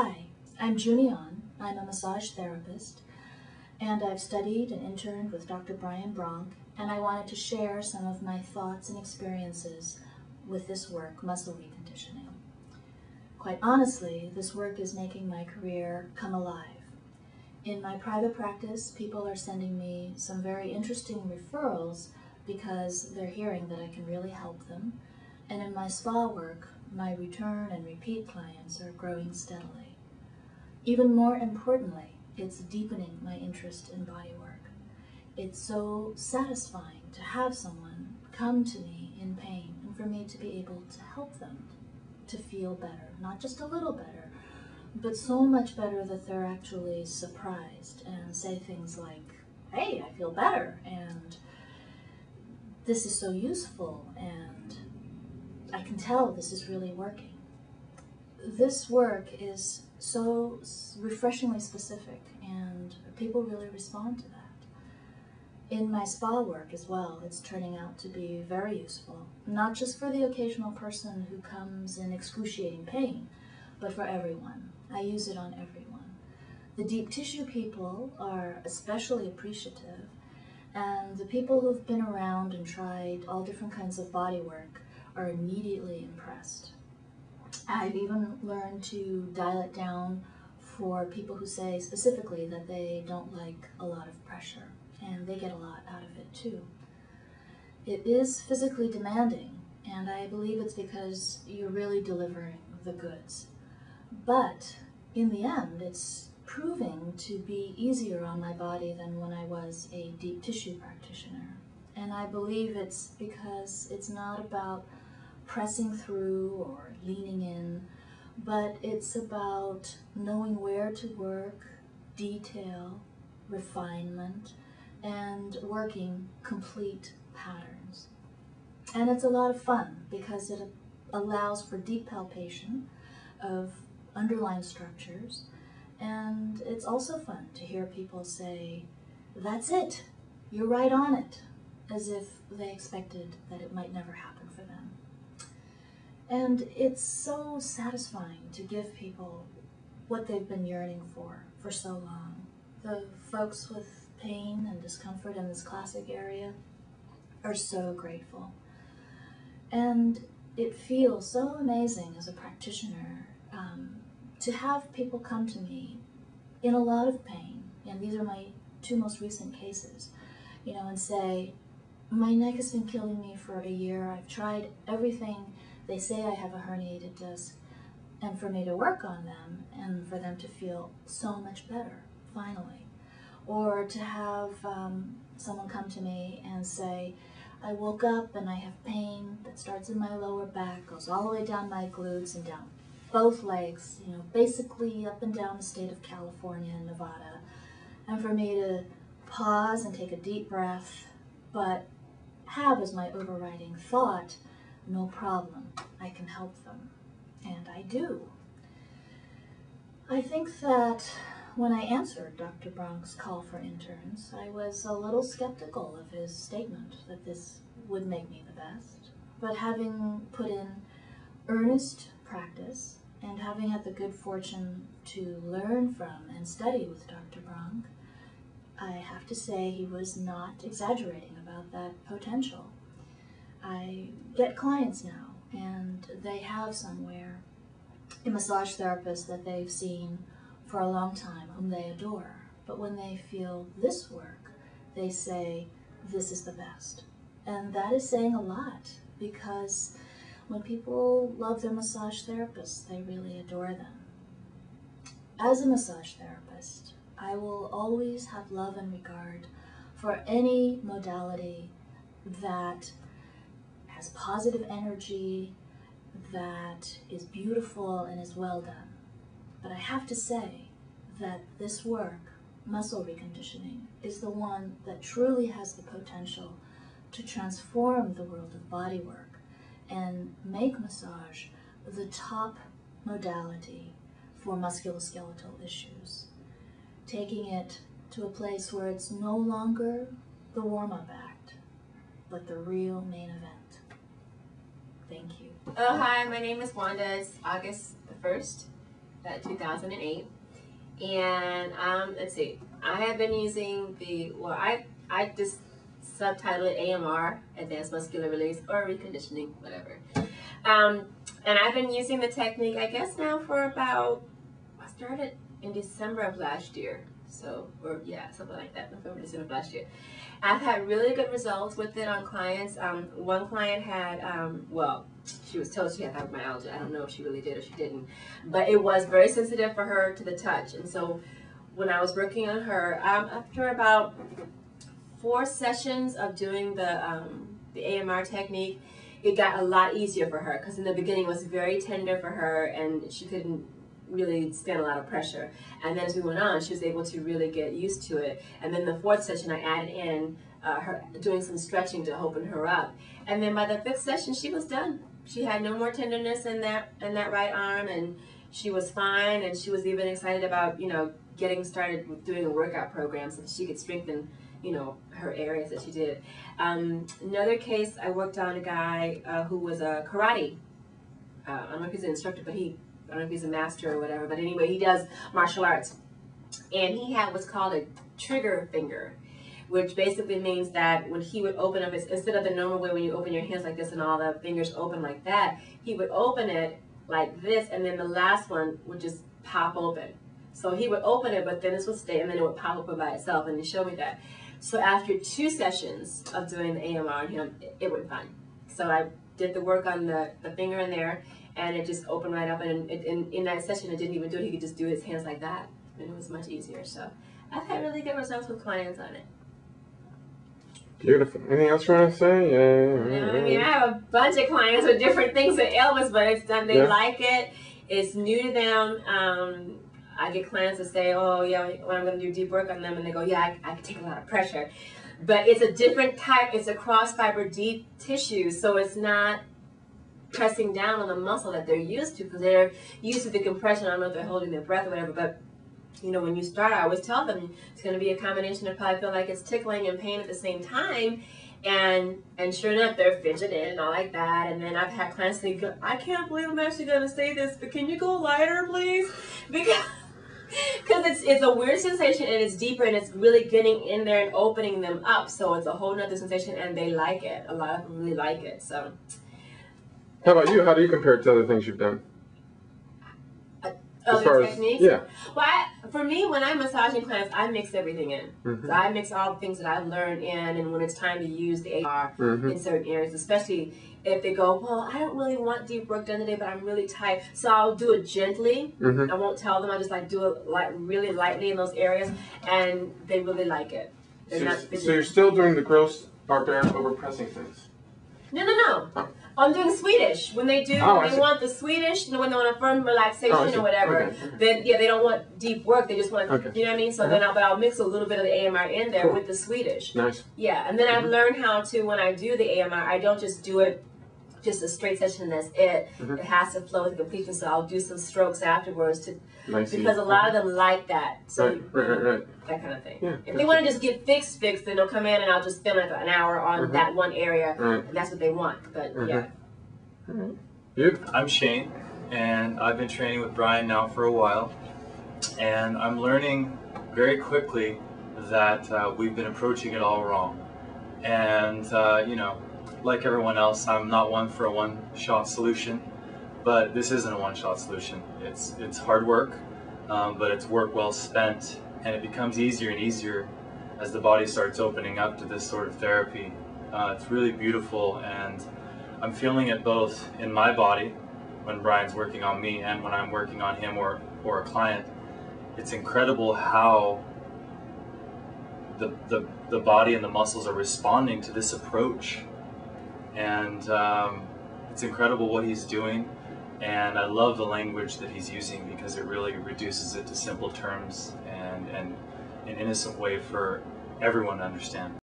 Hi, I'm Giuliana. I'm a massage therapist, and I've studied and interned with Dr. Brian Bronk, and I wanted to share some of my thoughts and experiences with this work, muscle reconditioning. Quite honestly, this work is making my career come alive. In my private practice, people are sending me some very interesting referrals because they're hearing that I can really help them. And in my spa work, my return and repeat clients are growing steadily. Even more importantly, it's deepening my interest in body work. It's so satisfying to have someone come to me in pain and for me to be able to help them to feel better, not just a little better, but so much better that they're actually surprised and say things like, "Hey, I feel better," and "This is so useful," and "I can tell this is really working." This work is so refreshingly specific, and people really respond to that. In my spa work as well, it's turning out to be very useful, not just for the occasional person who comes in excruciating pain, but for everyone. I use it on everyone. The deep tissue people are especially appreciative, and the people who've been around and tried all different kinds of body work are immediately impressed. I've even learned to dial it down for people who say specifically that they don't like a lot of pressure, and they get a lot out of it too. It is physically demanding, and I believe it's because you're really delivering the goods. But in the end, it's proving to be easier on my body than when I was a deep tissue practitioner. And I believe it's because it's not about pressing through or leaning in, but it's about knowing where to work, detail, refinement, and working complete patterns. And it's a lot of fun because it allows for deep palpation of underlying structures, and it's also fun to hear people say, "That's it, you're right on it," as if they expected that it might never happen for them. And it's so satisfying to give people what they've been yearning for so long. The folks with pain and discomfort in this classic area are so grateful. And it feels so amazing as a practitioner to have people come to me in a lot of pain, and these are my two most recent cases, and say, "My neck has been killing me for a year. I've tried everything. They say I have a herniated disc," and for me to work on them and for them to feel so much better, finally. Or to have someone come to me and say, "I woke up and I have pain that starts in my lower back, goes all the way down my glutes and down both legs, basically up and down the state of California and Nevada." And for me to pause and take a deep breath, but have as my overriding thought, "No problem, I can help them." And I do. I think that when I answered Dr. Bronk's call for interns, I was a little skeptical of his statement that this would make me the best. But having put in earnest practice and having had the good fortune to learn from and study with Dr. Bronk, I have to say he was not exaggerating about that potential. I get clients now, and they have somewhere a massage therapist that they've seen for a long time, whom they adore. But when they feel this work, they say, "This is the best." And that is saying a lot, because when people love their massage therapists, they really adore them. As a massage therapist, I will always have love and regard for any modality that has positive energy, that is beautiful and is well done. But I have to say that this work, muscle reconditioning, is the one that truly has the potential to transform the world of body work and make massage the top modality for musculoskeletal issues, taking it to a place where it's no longer the warm-up act, but the real main event. Thank you. Oh, hi, my name is Wanda. It's August the 1st. 2008. And let's see, I have been using I just subtitle it AMR, Advanced Muscular Release, or Reconditioning, whatever. And I've been using the technique, I guess now for about, I started in December of last year. So, or yeah, something like that, November, December of last year. I've had really good results with it on clients. One client had, well, she was told she had fibromyalgia. I don't know if she really did or she didn't. But it was very sensitive for her to the touch. And so when I was working on her, after about 4 sessions of doing the AMR technique, it got a lot easier for her, because in the beginning it was very tender for her and she couldn't really stand a lot of pressure. And then as we went on, she was able to really get used to it. And then the 4th session, I added in her doing some stretching to open her up. And then by the 5th session, she was done. She had no more tenderness in that right arm, and she was fine. And she was even excited about, you know, getting started with doing a workout program so that she could strengthen, you know, her areas that she did. Another case, I worked on a guy who was a karate. I don't know if he's an instructor, but I don't know if he's a master or whatever, but anyway, he does martial arts. And he had what's called a trigger finger, which basically means that when he would open up his, instead of the normal way when you open your hands like this and all the fingers open like that, he would open it like this, and then the last one would just pop open. So he would open it, but then this would stay, and then it would pop open by itself, and he showed me that. So after 2 sessions of doing the AMR on him, it went fine. So I did the work on the finger in there, and it just opened right up, and in that session, it didn't even do it. He could just do his hands like that, and it was much easier. So I've had really good results with clients on it. Beautiful. Anything else you want to say? Yeah, I mean, I have a bunch of clients with different things with Elvis, but it's done. They like it. It's new to them. I get clients that say, "Oh, yeah, when I'm going to do deep work on them," and they go, "Yeah, I can take a lot of pressure," but it's a different type. It's a cross fiber deep tissue, so it's not pressing down on the muscle that they're used to, because they're used to the compression. I don't know if they're holding their breath or whatever, but you know, when you start, I always tell them it's going to be a combination of probably feel like it's tickling and pain at the same time, and sure enough, they're fidgeting and all like that. And then I've had clients say, "I can't believe I'm actually going to say this, but can you go lighter, please?" Because it's a weird sensation, and it's deeper, and it's really getting in there and opening them up. So it's a whole nother sensation, and they like it. A lot of them really like it. So, how about you? How do you compare it to other things you've done? Other techniques? Yeah. Well, for me, when I'm massaging clients, I mix everything in. So I mix all the things that I've learned in, and when it's time to use the AR in certain areas, especially if they go, "Well, I don't really want deep work done today, but I'm really tight," so I'll do it gently. I won't tell them. I just like do it like really lightly in those areas, and they really like it. So you're still doing the gross barbaric overpressing things? No. Oh. I'm doing Swedish. When they do, when they want the Swedish, when they want a firm relaxation or whatever, then yeah, they don't want deep work. They just want, you know what I mean? So then I'll mix a little bit of the AMR in there with the Swedish. Nice. Yeah, and then I've learned how to, when I do the AMR, I don't just do it just a straight session and that's it. It has to flow to completion, so I'll do some strokes afterwards because a lot of them like that. So that kind of thing. Yeah, if they want to just get fixed, then they'll come in and I'll just spend like an hour on that one area, and that's what they want. But yeah. I'm Shane, and I've been training with Brian now for a while, and I'm learning very quickly that we've been approaching it all wrong. And you know, like everyone else, I'm not one for a one-shot solution, but this isn't a one-shot solution. It's hard work, but it's work well spent, and it becomes easier and easier as the body starts opening up to this sort of therapy. It's really beautiful, and I'm feeling it both in my body when Brian's working on me and when I'm working on him or a client. It's incredible how the body and the muscles are responding to this approach. And it's incredible what he's doing, and I love the language that he's using because it really reduces it to simple terms and an innocent way for everyone to understand.